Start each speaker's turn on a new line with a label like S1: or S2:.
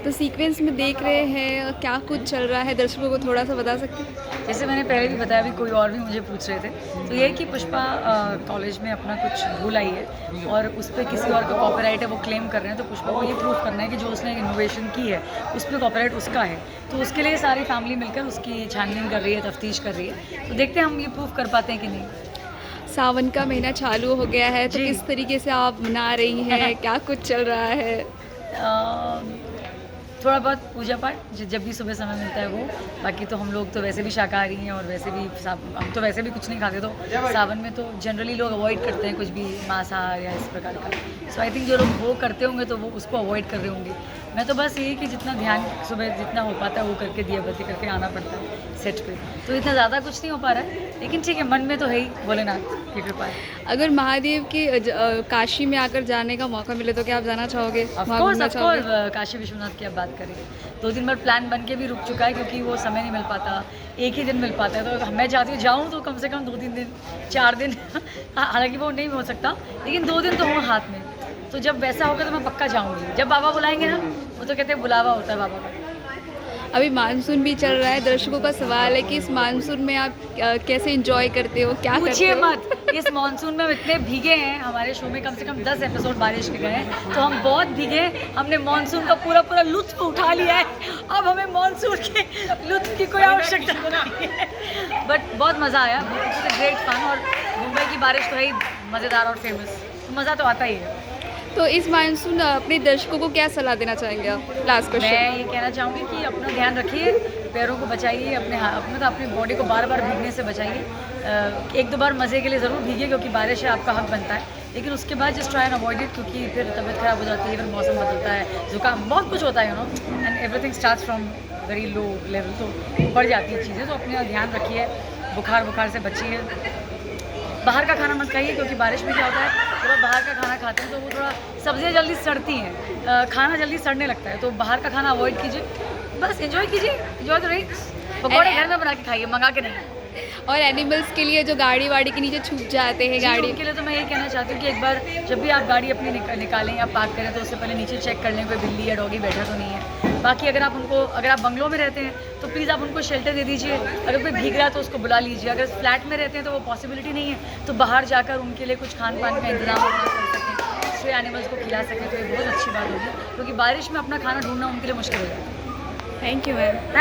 S1: तो सीक्वेंस में देख रहे हैं क्या कुछ चल रहा है, दर्शकों को थोड़ा सा बता सकते हैं?
S2: जैसे मैंने पहले भी बताया, अभी कोई और भी मुझे पूछ रहे थे, तो ये है कि पुष्पा कॉलेज में अपना कुछ भूल आई है और उस पर किसी और का कॉपीराइट है, वो क्लेम कर रहे हैं। तो पुष्पा को ये प्रूफ करना है कि जो उसने इनोवेशन की है उस पर कॉपीराइट उसका है। तो उसके लिए सारी फैमिली मिलकर उसकी छानबीन कर रही है, तफ्तीश कर रही है। तो देखते हैं हम ये प्रूफ कर पाते हैं कि नहीं।
S1: सावन का महीना चालू हो गया है, तो
S2: जी।
S1: किस तरीके से आप मना रही हैं, क्या कुछ चल रहा है?
S2: थोड़ा बहुत पूजा पाठ जब भी सुबह समय मिलता है वो। बाकी तो हम लोग तो वैसे भी शाकाहारी हैं और वैसे भी हम तो वैसे भी कुछ नहीं खाते। तो सावन में तो जनरली लोग अवॉइड करते हैं कुछ भी मांसाहार या इस प्रकार का। सो आई थिंक जो लोग वो करते होंगे तो वो उसको अवॉइड कर रहे होंगे। मैं तो बस यही कि जितना ध्यान सुबह जितना हो पाता है वो करके दिया बत्ती करके आना पड़ता है सेट पे। तो इतना ज़्यादा कुछ नहीं हो पा रहा है, लेकिन ठीक है, मन में तो है ही भोलेनाथ की कृपा है।
S1: अगर महादेव की काशी में आकर जाने का मौका मिले तो क्या आप जाना चाहोगे? वहाँ घूमना
S2: ऑफकोर्स
S1: चाहोगे?
S2: काशी विश्वनाथ की आप बात करें, 2 दिन बाद प्लान बन के भी रुक चुका है क्योंकि वो समय नहीं मिल पाता, एक ही दिन मिल पाता है। तो मैं चाहती हूँ जाऊँ तो कम से कम 2-3 दिन 4 दिन हालांकि वो नहीं हो सकता, लेकिन 2 दिन तो हों हाथ में। तो जब वैसा होगा तो मैं पक्का जाऊँगी, जब बाबा बुलाएंगे ना। वो तो कहते हैं बुलावा होता है बाबा का।
S1: अभी मानसून भी चल रहा है, दर्शकों का सवाल है कि इस मानसून में आप कैसे एंजॉय करते हो, क्या करते
S2: पूछिए
S1: हो?
S2: मत, इस मानसून में हम इतने भीगे हैं। हमारे शो में कम से कम 10 एपिसोड बारिश के गए हैं, तो हम बहुत भीगे हैं। हमने मानसून का पूरा लुत्फ उठा लिया है, अब हमें मानसून के लुत्फ की कोई आवश्यकता नहीं है। बट बहुत मज़ा आया, ग्रेट फन। और मुंबई की बारिश तो है ही मज़ेदार और फेमस, तो मज़ा तो आता ही है।
S1: तो इस मानसून अपने दर्शकों को क्या सलाह देना चाहेंगे आप? Last question.
S2: मैं ये कहना चाहूँगी कि अपना ध्यान रखिए, पैरों को बचाइए, अपनी बॉडी को बार बार भीगने से बचाइए। 1-2 बार मज़े के लिए ज़रूर भीगिए क्योंकि बारिश है, आपका हक बनता है, लेकिन उसके बाद just try and avoid it क्योंकि फिर तबीयत ख़राब हो जाती है, फिर मौसम बदलता है, जुकाम बहुत कुछ होता है, you know, and everything starts from very low level. तो बढ़ जाती है चीज़ें, तो अपना ध्यान रखिए, बुखार से बचिए। बाहर का खाना मत खाइए क्योंकि बारिश में क्या होता है, जब आप बाहर का खाना खाते हैं तो वो थोड़ा सब्जियाँ जल्दी सड़ती हैं, खाना जल्दी सड़ने लगता है। तो बाहर का खाना अवॉइड कीजिए, बस एंजॉय कीजिए, एंजॉय तो रही। पकौड़े घर में बना के खाइए, मंगा के नहीं।
S1: और एनिमल्स के लिए जो गाड़ी वाड़ी के नीचे छुप जाते हैं गाड़ी,
S2: उनके लिए तो मैं ये कहना चाहती हूँ कि एक बार जब भी आप गाड़ी अपनी निकालें या पार्क करें तो उससे पहले नीचे चेक कर लें कोई बिल्ली या डॉगी बैठा तो नहीं है। बाकी अगर आप बंगलों में रहते हैं तो प्लीज़ आप उनको शेल्टर दे दीजिए। अगर कोई भीग रहा है तो उसको बुला लीजिए। अगर फ्लैट में रहते हैं तो वो पॉसिबिलिटी नहीं है, तो बाहर जाकर उनके लिए कुछ खान पान का इंतजाम कर सकें, दूसरे एनिमल्स को खिला सकें, तो ये बहुत अच्छी बात होगी क्योंकि बारिश में अपना खाना ढूंढना उनके लिए मुश्किल हो जाता है।
S1: Thank you ma'am.
S2: थैंक